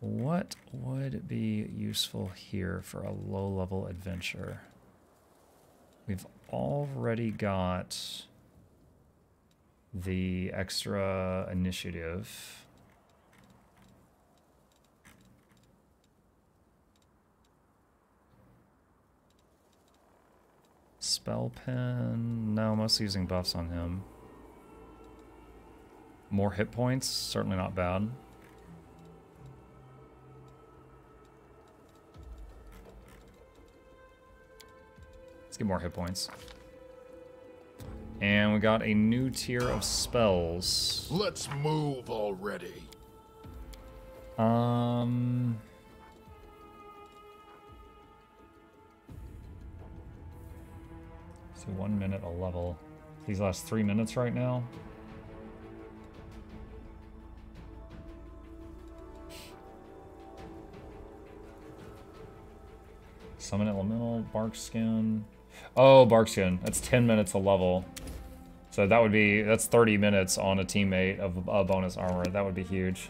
What would be useful here for a low-level adventure? We've already got the extra initiative. Spell pen. No, mostly using buffs on him. More hit points. Certainly not bad. Let's get more hit points. And we got a new tier of spells. Let's move already. So 1 minute a level. These last 3 minutes right now. Summon elemental, bark skin. Oh, bark skin. That's 10 minutes a level. So that would be, that's 30 minutes on a teammate of bonus armor. That would be huge.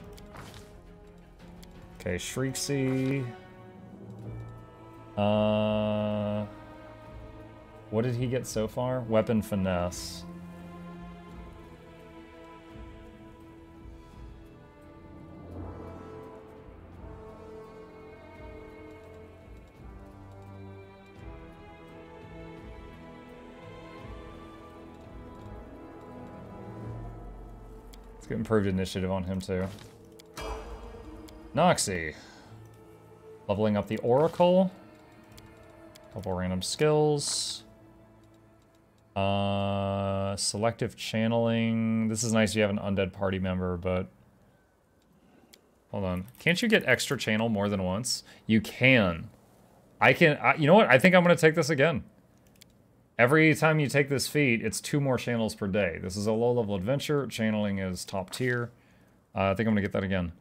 Okay, Shrieksy. What did he get so far? Weapon finesse. Let's get improved initiative on him too. Noxie. Leveling up the Oracle. Couple random skills. Selective channeling. This is nice if you have an undead party member, but... Hold on. Can't you get extra channel more than once? You can. You know what? I think I'm going to take this again. Every time you take this feat, it's 2 more channels per day. This is a low-level adventure. Channeling is top tier. I think I'm going to get that again.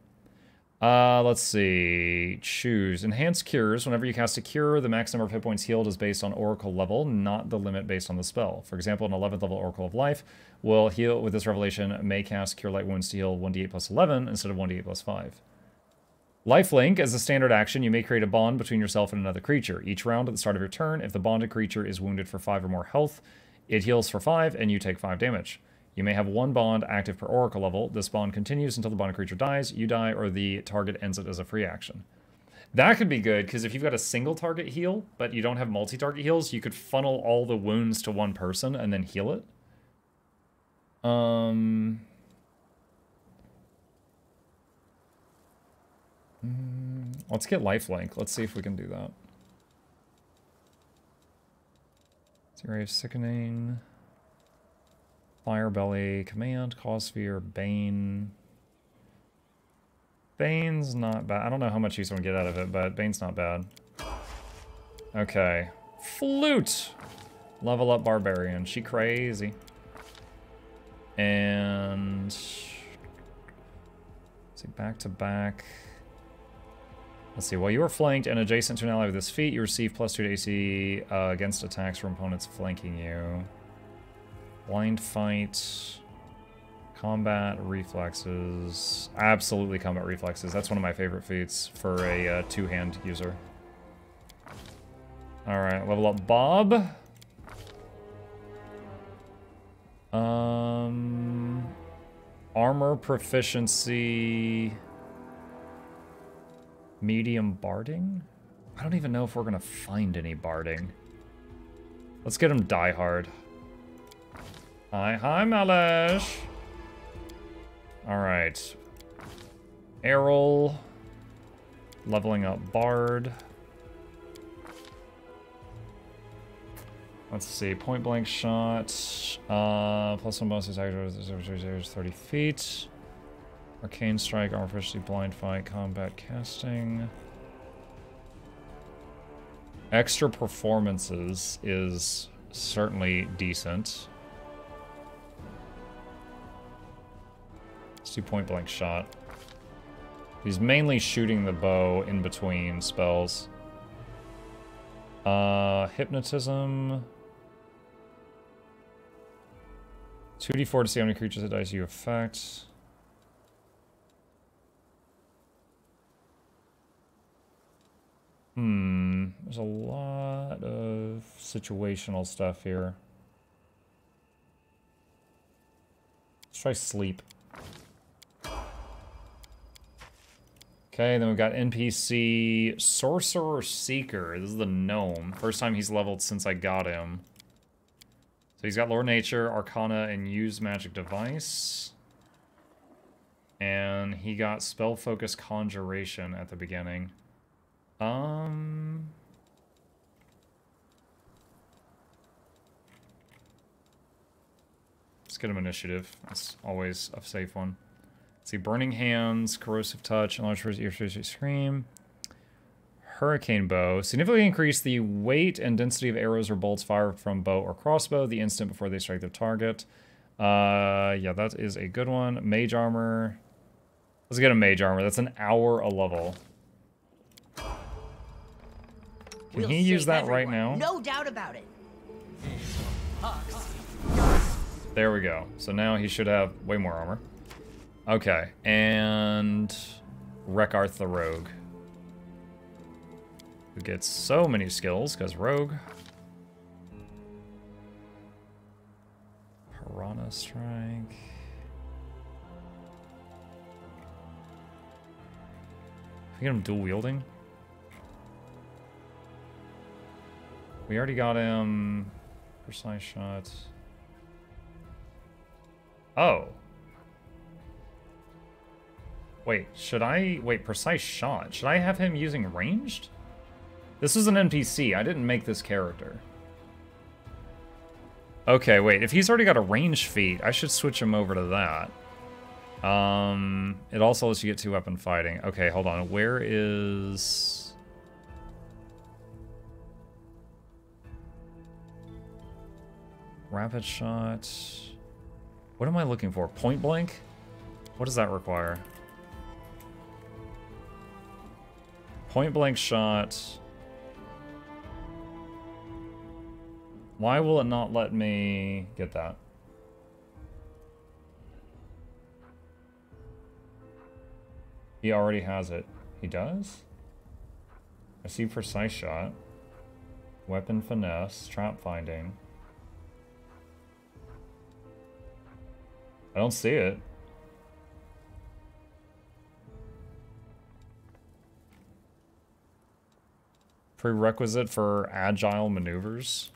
Let's see. Choose. Enhanced cures. Whenever you cast a cure, the max number of hit points healed is based on Oracle level, not the limit based on the spell. For example, an 11th level Oracle of Life will heal with this revelation, may cast Cure Light Wounds to heal 1d8 plus 11 instead of 1d8 plus 5. Lifelink, as a standard action, you may create a bond between yourself and another creature. Each round at the start of your turn, if the bonded creature is wounded for 5 or more health, it heals for 5 and you take 5 damage. You may have 1 bond active per Oracle level. This bond continues until the bonded creature dies, you die, or the target ends it as a free action. That could be good, because if you've got a single target heal, but you don't have multi-target heals, you could funnel all the wounds to one person and then heal it. Let's get lifelink. Let's see if we can do that. Ray of Sickening. Fire Belly, Command, Cause Fear, Bane. Bane's not bad. I don't know how much use I'm gonna get out of it, but Bane's not bad. Okay. Flute! Level up Barbarian. She crazy. And... let's see, back to back. Let's see, while you are flanked and adjacent to an ally with this feat, you receive +2 to AC against attacks from opponents flanking you. Blind Fight, Combat Reflexes, absolutely Combat Reflexes. That's one of my favorite feats for a two-hand user. Alright, level up Bob. Armor Proficiency, Medium Barding? I don't even know if we're gonna find any Barding. Let's get him Die Hard. Hi, Melish. Alright. Errol. Leveling up Bard. Let's see. Point blank shot. +1 bonus attack 30 feet. Arcane Strike, Armor Proficiency, Blind Fight, Combat Casting. Extra performances is certainly decent. Let's do point blank shot. He's mainly shooting the bow in between spells. Hypnotism. 2d4 to see how many creatures it dies you affect. There's a lot of situational stuff here. Let's try sleep. Okay, then we've got NPC Sorcerer Seeker. This is the gnome. First time he's leveled since I got him. So he's got Lore Nature, Arcana, and Use Magic Device. And he got Spell Focus Conjuration at the beginning. Let's get him initiative. That's always a safe one. Let's see, Burning Hands, Corrosive Touch, Enlarge Ear Scream. Hurricane Bow. Significantly increase the weight and density of arrows or bolts fired from bow or crossbow the instant before they strike their target. Yeah, that is a good one. Mage Armor. Let's get a Mage Armor. That's an hour a level. Can he use that right now? No doubt about it. There we go. So now he should have way more armor. Okay, and Rekarth the Rogue. Who gets so many skills, because Rogue. Piranha Strike. We get him dual wielding. We already got him precise shot. Oh. Wait, precise shot. Should I have him using ranged? This is an NPC. I didn't make this character. Okay, wait. If he's already got a ranged feat, I should switch him over to that. It also lets you get 2-weapon fighting. Okay, hold on. Where is... Rapid shot... What am I looking for? Point blank? What does that require? Point blank shot. Why will it not let me get that? He already has it. He does? I see precise shot. Weapon finesse. Trap finding. I don't see it. Prerequisite for agile maneuvers?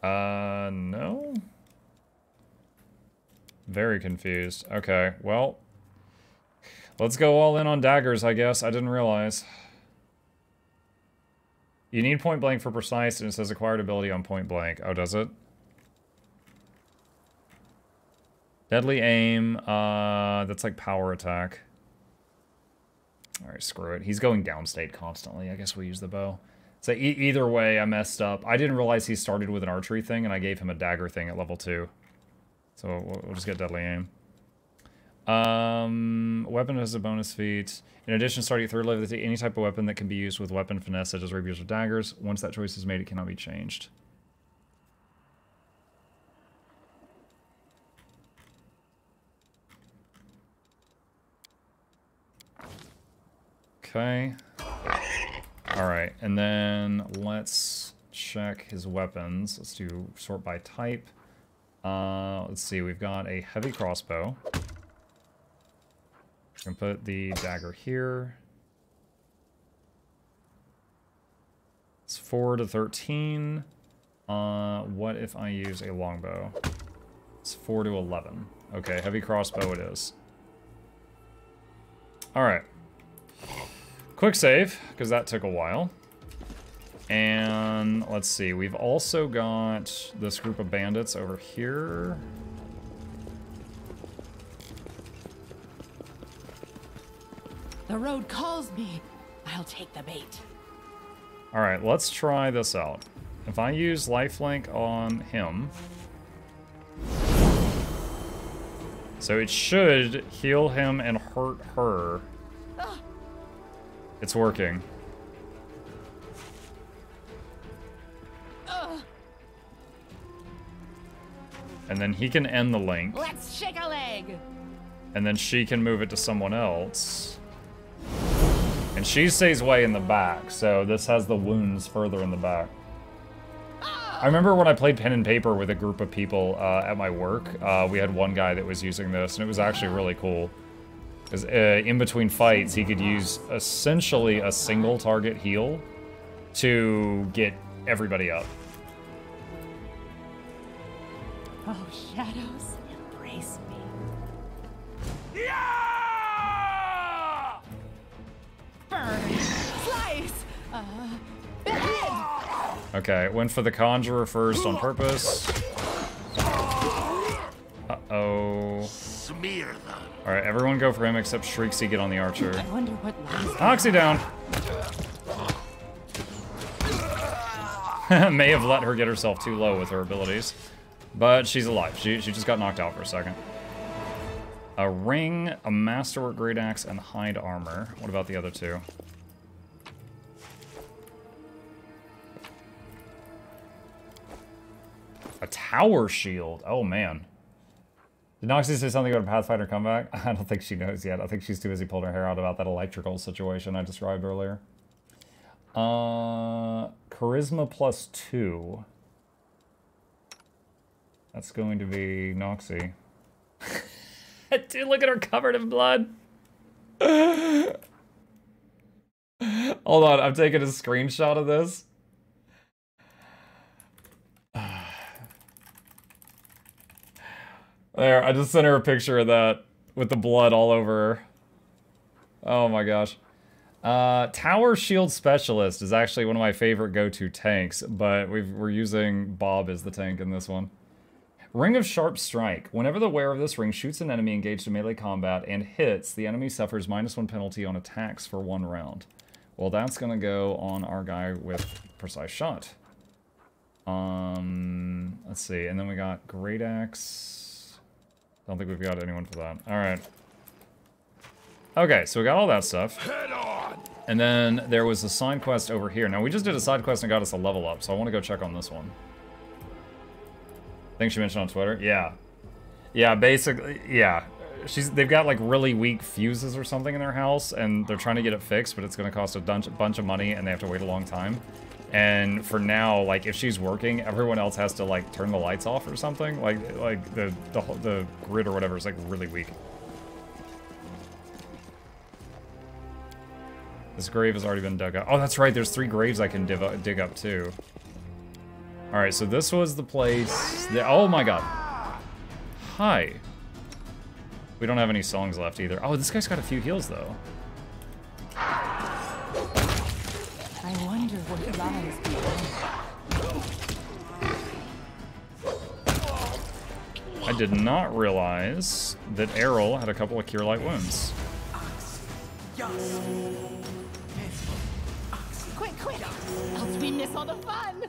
No? Very confused. Okay, well. Let's go all in on daggers, I guess. I didn't realize. You need point blank for precise, and it says acquired ability on point blank. Oh, does it? Deadly aim, that's like power attack. Alright, screw it. He's going downstate constantly. I guess we'll use the bow. So either way, I messed up. I didn't realize he started with an archery thing, and I gave him a dagger thing at level 2. So we'll just get deadly aim. Weapon has a bonus feat. In addition, starting at 3rd level, any type of weapon that can be used with weapon finesse, such as rapiers or daggers. Once that choice is made, it cannot be changed. Okay. Alright, and then let's check his weapons. Let's do sort by type. Let's see, we've got a heavy crossbow. We can put the dagger here. It's 4 to 13. What if I use a longbow? It's 4 to 11. Okay, heavy crossbow it is. Alright. Quick save, because that took a while. And let's see, we've also got this group of bandits over here. The road calls me. I'll take the bait. Alright, let's try this out. If I use lifelink on him... So it should heal him and hurt her. It's working. And then he can end the link. Let's shake a leg. And then she can move it to someone else. And she stays way in the back, so this has the wounds further in the back. I remember when I played pen and paper with a group of people at my work, we had one guy that was using this, and it was actually really cool. Because in between fights, he could use essentially a single target heal to get everybody up. Oh, shadows, embrace me. Yeah! Burn, slice, behead. Okay, went for the Conjurer first on purpose. Uh-oh. Smear them. Alright, everyone go for him except Shrieksy, get on the Archer. I wonder what lies. Oxy down! May have let her get herself too low with her abilities. But she's alive. She just got knocked out for a second. A ring, a masterwork great axe, and hide armor. What about the other two? A tower shield. Oh man. Did Noxie say something about a Pathfinder comeback? I don't think she knows yet. I think she's too busy pulling her hair out about that electrical situation I described earlier. Charisma +2. That's going to be Noxie. Dude, look at her covered in blood. Hold on, I'm taking a screenshot of this. There, I just sent her a picture of that with the blood all over her. Oh my gosh. Tower Shield Specialist is actually one of my favorite go-to tanks, but we're using Bob as the tank in this one. Ring of Sharp Strike. Whenever the wearer of this ring shoots an enemy engaged in melee combat and hits, the enemy suffers -1 penalty on attacks for 1 round. Well, that's gonna go on our guy with Precise Shot. Let's see, and then we got Great Axe. Don't think we've got anyone for that. Alright. Okay, so we got all that stuff. Head on. And then there was a side quest over here. Now, we just did a side quest and got us a level up, so I want to go check on this one. I think she mentioned on Twitter. Yeah. Yeah, basically, yeah. They've got like really weak fuses or something in their house, and they're trying to get it fixed, but it's going to cost a bunch of money, and they have to wait a long time. And for now, like, if she's working, everyone else has to, like, turn the lights off or something. Like the grid or whatever is, like, really weak. This grave has already been dug up. Oh, that's right, there's 3 graves I can dig up, too. Alright, so this was the place... oh my god. Hi. We don't have any songs left, either. Oh, this guy's got a few heals, though. I wonder what lies behind. I did not realize that Errol had a couple of Cure Light wounds. Quick, else we miss all the fun.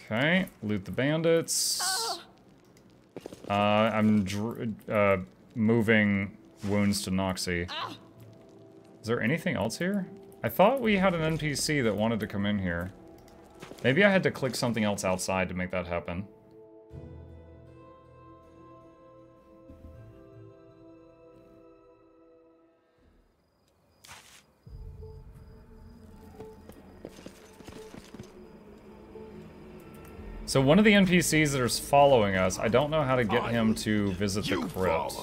Okay, loot the bandits. I'm moving wounds to Noxie. Is there anything else here? I thought we had an NPC that wanted to come in here. Maybe I had to click something else outside to make that happen. So one of the NPCs that is following us, I don't know how to get him to visit the crypt.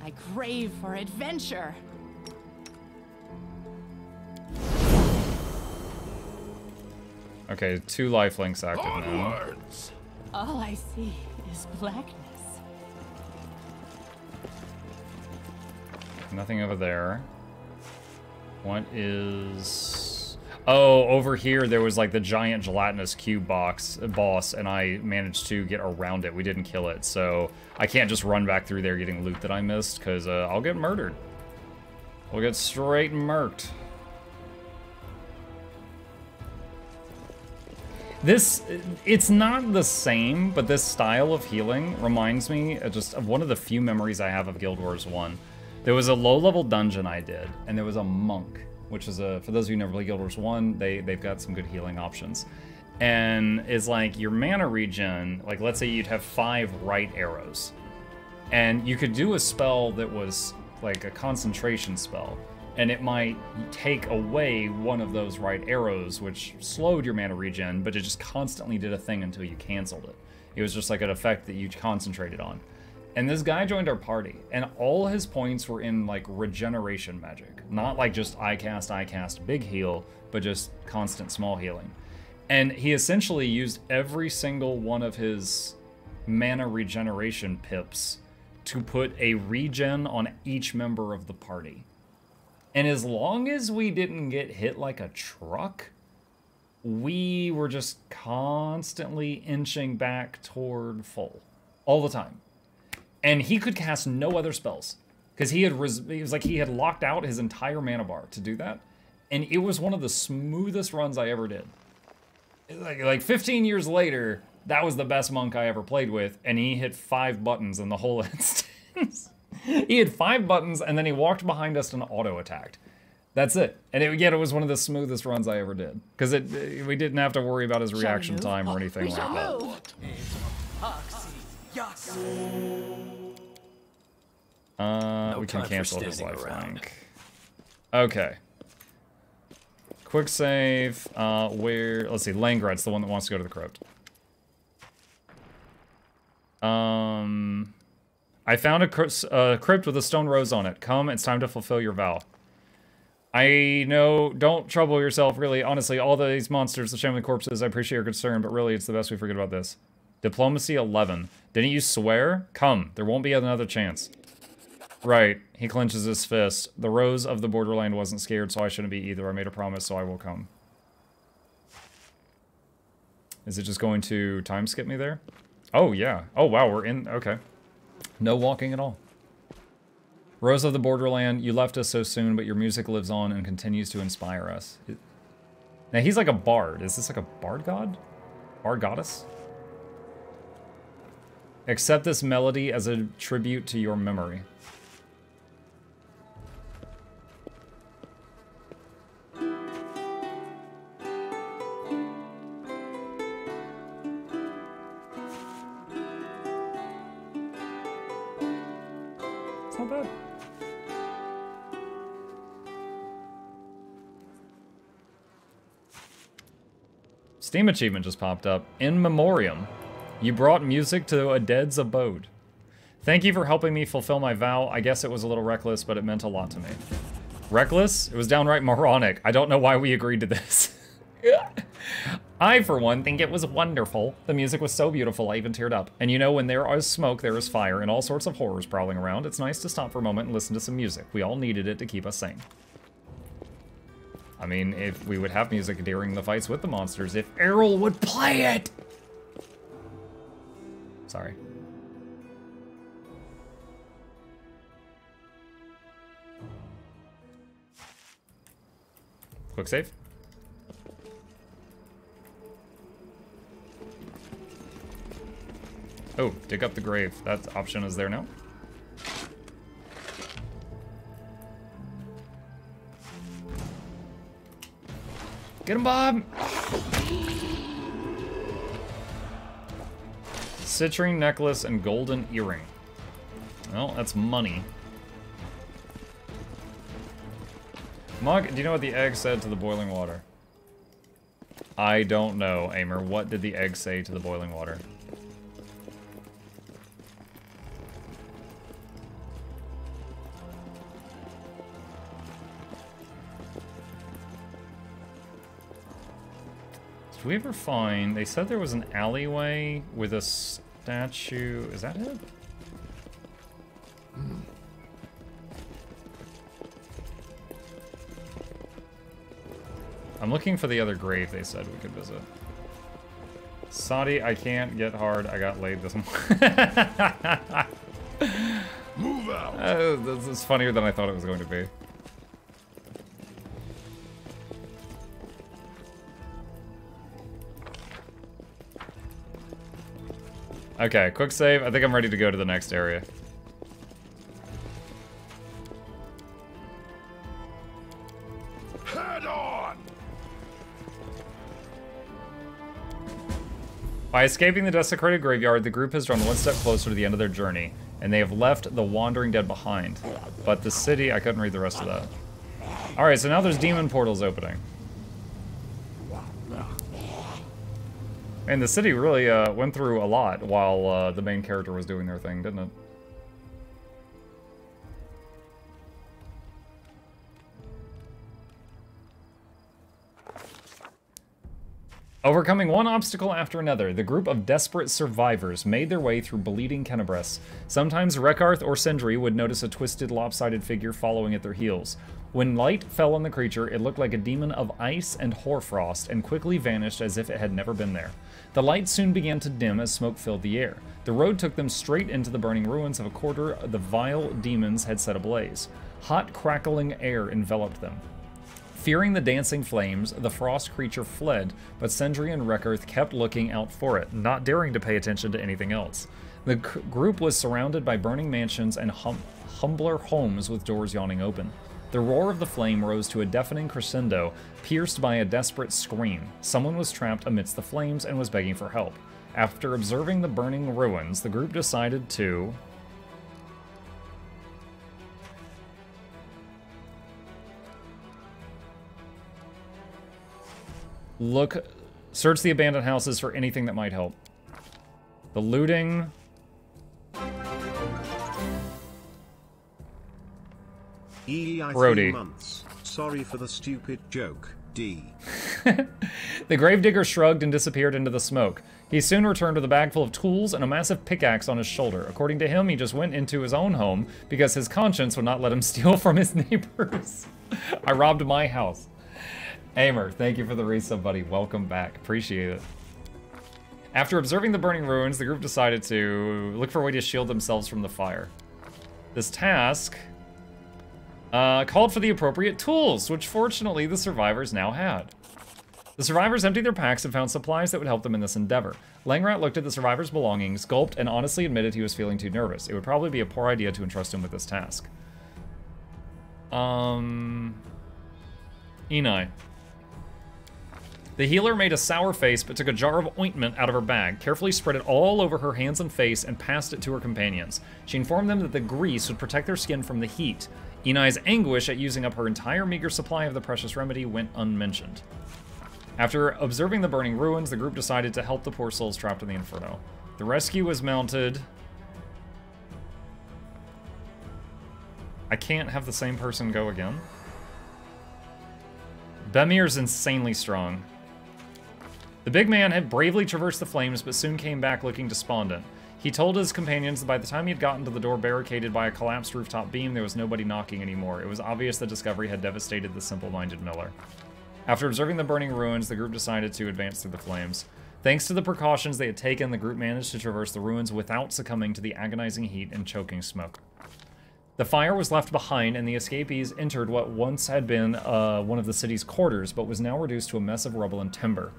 I crave for adventure. Okay, 2 lifelinks active now. All I see is blackness. Nothing over there. What is... Oh, over here there was like the giant gelatinous cube boss, and I managed to get around it. We didn't kill it, so I can't just run back through there getting loot that I missed, because I'll get murdered. We'll get straight murked. It's not the same, but this style of healing reminds me just of one of the few memories I have of Guild Wars 1. There was a low-level dungeon I did, and there was a monk, which is for those of you who never played Guild Wars 1, they've got some good healing options. And it's like your mana regen, like let's say you'd have 5 right arrows. And you could do a spell that was like a concentration spell, and it might take away one of those right arrows, which slowed your mana regen, but it just constantly did a thing until you canceled it. It was just like an effect that you concentrated on. And this guy joined our party, and all his points were in like regeneration magic. Not like just I cast, big heal, but just constant small healing. And he essentially used every single one of his mana regeneration pips to put a regen on each member of the party. And as long as we didn't get hit like a truck, we were just constantly inching back toward full all the time. And he could cast no other spells because he was like he had locked out his entire mana bar to do that. And it was one of the smoothest runs I ever did. Like 15 years later, that was the best monk I ever played with, and he hit 5 buttons in the whole instance. He had 5 buttons, and then he walked behind us and auto-attacked. That's it. And it was one of the smoothest runs I ever did. Because we didn't have to worry about his reaction time or anything like that. We can cancel his lifelink. Okay. Quick save. Let's see, Langrad's the one that wants to go to the crypt. I found a crypt with a stone rose on it. Come, it's time to fulfill your vow. I know, don't trouble yourself, really. Honestly, all these monsters, the shambling corpses, I appreciate your concern, but really, it's the best we forget about this. Diplomacy 11. Didn't you swear? Come, there won't be another chance. Right, he clenches his fist. The Rose of the Borderland wasn't scared, so I shouldn't be either. I made a promise, so I will come. Is it just going to time skip me there? Oh, yeah. Oh, wow, we're in... Okay. No walking at all. Rose of the Borderland, you left us so soon, but your music lives on and continues to inspire us. Now, he's like a bard. Is this like a bard god? Bard goddess? Accept this melody as a tribute to your memory. Not bad. Steam achievement just popped up. In memoriam. You brought music to a dead's abode. Thank you for helping me fulfill my vow. I guess it was a little reckless, but it meant a lot to me. Reckless? It was downright moronic. I don't know why we agreed to this. I, for one, think it was wonderful. The music was so beautiful, I even teared up. And you know, when there is smoke, there is fire, and all sorts of horrors prowling around, it's nice to stop for a moment and listen to some music. We all needed it to keep us sane. I mean, if we would have music during the fights with the monsters, if Errol would play it! Sorry. Quick save. Oh, dig up the grave. That option is there now. Get him, Bob! Citrine necklace and golden earring. Well, that's money. Mug, do you know what the egg said to the boiling water? I don't know, Aimer. What did the egg say to the boiling water? Did we ever find... They said there was an alleyway with a statue... Is that it? I'm looking for the other grave they said we could visit. Sadi, I can't get hard. I got laid this morning. Move out! This is funnier than I thought it was going to be. Okay, quick save. I think I'm ready to go to the next area. Head on! By escaping the desecrated graveyard, the group has drawn one step closer to the end of their journey. and they have left the wandering dead behind. But the city, I couldn't read the rest of that. Alright, so now there's demon portals opening. And the city really went through a lot while the main character was doing their thing, didn't it? Overcoming one obstacle after another, the group of desperate survivors made their way through bleeding Kenabres. Sometimes Rekarth or Sindri would notice a twisted, lopsided figure following at their heels. When light fell on the creature, it looked like a demon of ice and hoarfrost, and quickly vanished as if it had never been there. The light soon began to dim as smoke filled the air. The road took them straight into the burning ruins of a quarter the vile demons had set ablaze. Hot, crackling air enveloped them. Fearing the dancing flames, the frost creature fled, but Sindri and Rekarth kept looking out for it, not daring to pay attention to anything else. The group was surrounded by burning mansions and humbler homes with doors yawning open. The roar of the flame rose to a deafening crescendo, pierced by a desperate scream. Someone was trapped amidst the flames and was begging for help. After observing the burning ruins, the group decided to... search the abandoned houses for anything that might help. The looting... Brody. Sorry for the stupid joke, D. The gravedigger shrugged and disappeared into the smoke. He soon returned with a bag full of tools and a massive pickaxe on his shoulder. According to him, he just went into his own home because his conscience would not let him steal from his neighbors. I robbed my house. Amer, thank you for the resub, buddy. Welcome back. Appreciate it. After observing the burning ruins, the group decided to look for a way to shield themselves from the fire. This task called for the appropriate tools, which fortunately the survivors now had. The survivors emptied their packs and found supplies that would help them in this endeavor. Langrat looked at the survivors' belongings, gulped, and honestly admitted he was feeling too nervous. It would probably be a poor idea to entrust him with this task. Enai. The healer made a sour face but took a jar of ointment out of her bag, carefully spread it all over her hands and face, and passed it to her companions. She informed them that the grease would protect their skin from the heat. Enai's anguish at using up her entire meager supply of the precious remedy went unmentioned. After observing the burning ruins, the group decided to help the poor souls trapped in the inferno. The rescue was mounted... I can't have the same person go again. Bemir's insanely strong. The big man had bravely traversed the flames, but soon came back looking despondent. He told his companions that by the time he had gotten to the door barricaded by a collapsed rooftop beam, there was nobody knocking anymore. It was obvious the discovery had devastated the simple-minded miller. After observing the burning ruins, the group decided to advance through the flames. Thanks to the precautions they had taken, the group managed to traverse the ruins without succumbing to the agonizing heat and choking smoke. The fire was left behind, and the escapees entered what once had been one of the city's quarters, but was now reduced to a mess of rubble and timber.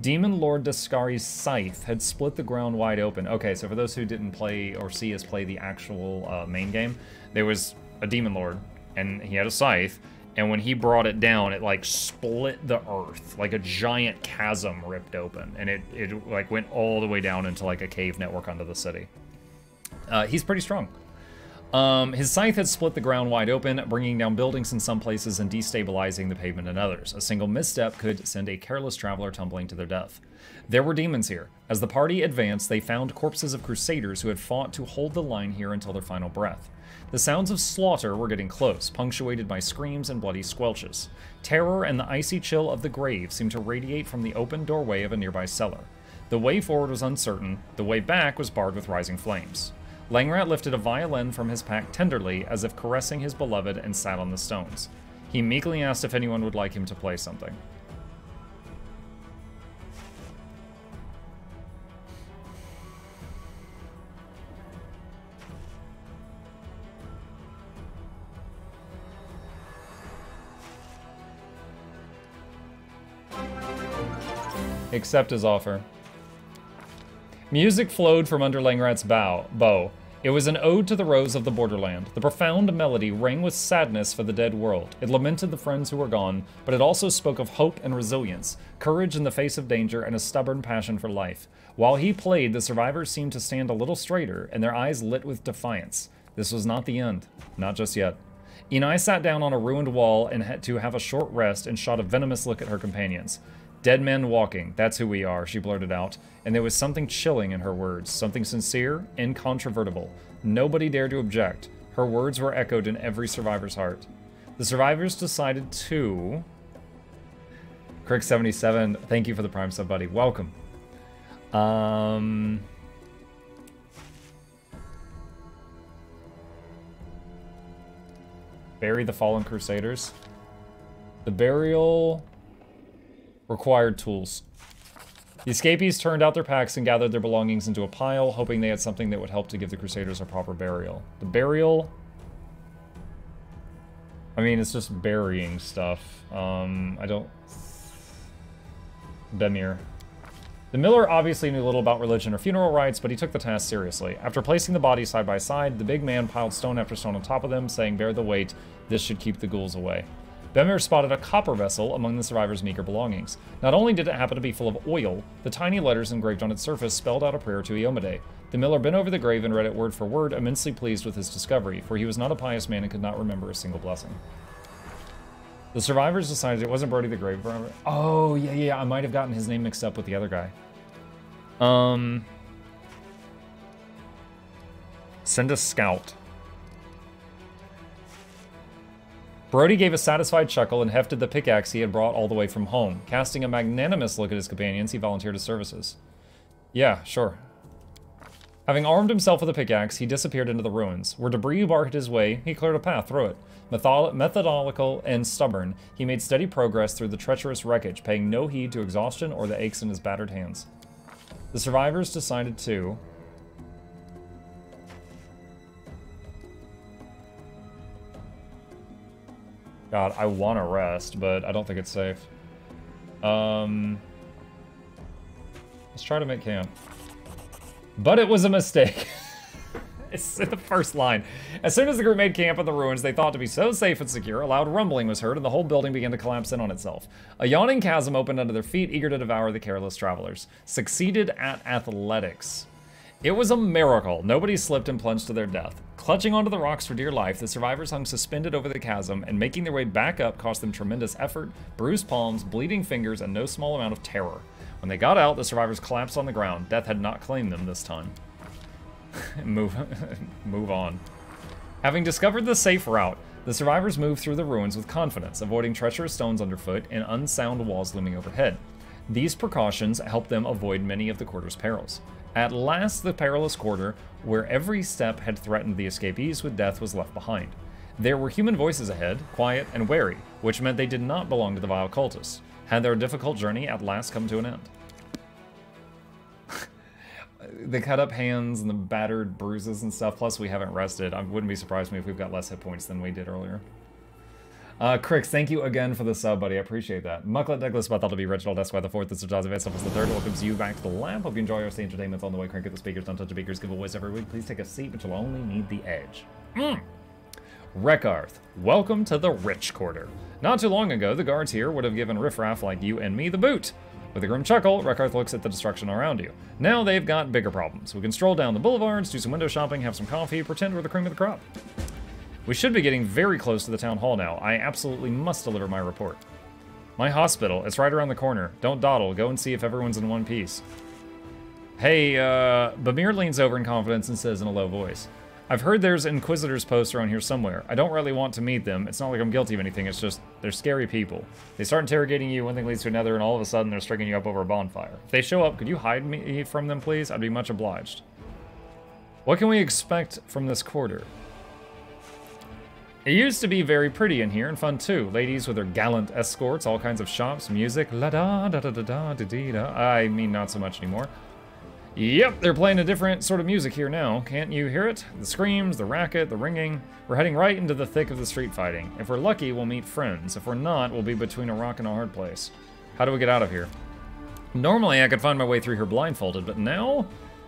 Demon Lord Daskari's scythe had split the ground wide open. Okay, so for those who didn't play or see us play the actual main game, there was a Demon Lord, and he had a scythe, and when he brought it down, it like split the earth, like a giant chasm ripped open, and it like went all the way down into like a cave network under the city. He's pretty strong. His scythe had split the ground wide open, bringing down buildings in some places and destabilizing the pavement in others. A single misstep could send a careless traveler tumbling to their death. There were demons here. As the party advanced, they found corpses of crusaders who had fought to hold the line here until their final breath. The sounds of slaughter were getting close, punctuated by screams and bloody squelches. Terror and the icy chill of the grave seemed to radiate from the open doorway of a nearby cellar. The way forward was uncertain, the way back was barred with rising flames. Langrat lifted a violin from his pack tenderly, as if caressing his beloved, and sat on the stones. He meekly asked if anyone would like him to play something. Accept his offer. Music flowed from under Langrat's bow. It was an ode to the rose of the borderland. The profound melody rang with sadness for the dead world. It lamented the friends who were gone, but it also spoke of hope and resilience, courage in the face of danger, and a stubborn passion for life. While he played, the survivors seemed to stand a little straighter, and their eyes lit with defiance. This was not the end. Not just yet. Enai sat down on a ruined wall and had to have a short rest and shot a venomous look at her companions. Dead men walking, that's who we are, she blurted out, and there was something chilling in her words, something sincere, incontrovertible. Nobody dared to object. Her words were echoed in every survivor's heart. The survivors decided to... Crick77, thank you for the Prime sub, buddy. Welcome. Bury the fallen crusaders. The burial required tools. The escapees turned out their packs and gathered their belongings into a pile, hoping they had something that would help to give the crusaders a proper burial. The burial... I mean, it's just burying stuff. I don't... Bemir. The miller obviously knew little about religion or funeral rites, but he took the task seriously. After placing the bodies side by side, the big man piled stone after stone on top of them, saying, "Bear the weight, this should keep the ghouls away." Bemir spotted a copper vessel among the survivors' meager belongings. Not only did it happen to be full of oil, the tiny letters engraved on its surface spelled out a prayer to Iomade. The miller bent over the grave and read it word for word, immensely pleased with his discovery, for he was not a pious man and could not remember a single blessing. The survivors decided it wasn't Brody the Grave Robber. Oh, yeah, I might have gotten his name mixed up with the other guy. Send a scout. Brody gave a satisfied chuckle and hefted the pickaxe he had brought all the way from home. Casting a magnanimous look at his companions, he volunteered his services. Yeah, sure. Having armed himself with a pickaxe, he disappeared into the ruins. Where debris barred his way, he cleared a path through it. Methodical and stubborn, he made steady progress through the treacherous wreckage, paying no heed to exhaustion or the aches in his battered hands. The survivors decided to... God, I want to rest, but I don't think it's safe. Let's try to make camp. But it was a mistake. It's in the first line. As soon as the group made camp in the ruins they thought to be so safe and secure, a loud rumbling was heard and the whole building began to collapse in on itself. A yawning chasm opened under their feet, eager to devour the careless travelers. Succeeded at athletics. It was a miracle. Nobody slipped and plunged to their death. Clutching onto the rocks for dear life, the survivors hung suspended over the chasm, and making their way back up cost them tremendous effort, bruised palms, bleeding fingers, and no small amount of terror. When they got out, the survivors collapsed on the ground. Death had not claimed them this time. Move on. Having discovered the safe route, the survivors moved through the ruins with confidence, avoiding treacherous stones underfoot and unsound walls looming overhead. These precautions helped them avoid many of the quarter's perils. At last, the perilous quarter, where every step had threatened the escapees with death, was left behind. There were human voices ahead, quiet and wary, which meant they did not belong to the vile cultists. Had their difficult journey at last come to an end? The cut up hands and the battered bruises and stuff, plus we haven't rested. I wouldn't be surprised if we've got less hit points than we did earlier. Crix, thank you again for the sub, buddy. I appreciate that. Mukluk, Douglas, Bethel to be Reginald Esquire the 4th, Mr. Joseph S. the 3rd, welcomes you back to the lab. Hope you enjoy our stay entertainments on the way. Crank at the speakers, don't touch the beakers, giveaways every week. Please take a seat, but you'll only need the edge. Rekarth, welcome to the Rich Quarter. Not too long ago, the guards here would have given riffraff like you and me the boot. With a grim chuckle, Rekarth looks at the destruction around you. Now they've got bigger problems. We can stroll down the boulevards, do some window shopping, have some coffee, pretend we're the cream of the crop. We should be getting very close to the town hall now. I absolutely must deliver my report. My hospital, it's right around the corner. Don't dawdle, go and see if everyone's in one piece. Hey, Bamir leans over in confidence and says in a low voice, I've heard there's Inquisitor's posts around here somewhere. I don't really want to meet them. It's not like I'm guilty of anything, it's just, they're scary people. They start interrogating you, one thing leads to another, and all of a sudden they're stringing you up over a bonfire. If they show up, could you hide me from them, please? I'd be much obliged. What can we expect from this quarter? It used to be very pretty in here and fun too. Ladies with their gallant escorts, all kinds of shops, music, la da da da da da da da da. I mean, not so much anymore. Yep, they're playing a different sort of music here now. Can't you hear it? The screams, the racket, the ringing. We're heading right into the thick of the street fighting. If we're lucky, we'll meet friends. If we're not, we'll be between a rock and a hard place. How do we get out of here? Normally, I could find my way through here blindfolded, but now?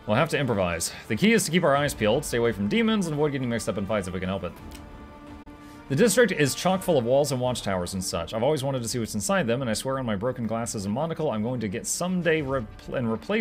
We'll have to improvise. The key is to keep our eyes peeled, stay away from demons, and avoid getting mixed up in fights if we can help it. The district is chock full of walls and watchtowers and such. I've always wanted to see what's inside them, and I swear on my broken glasses and monocle, I'm going to get someday and replace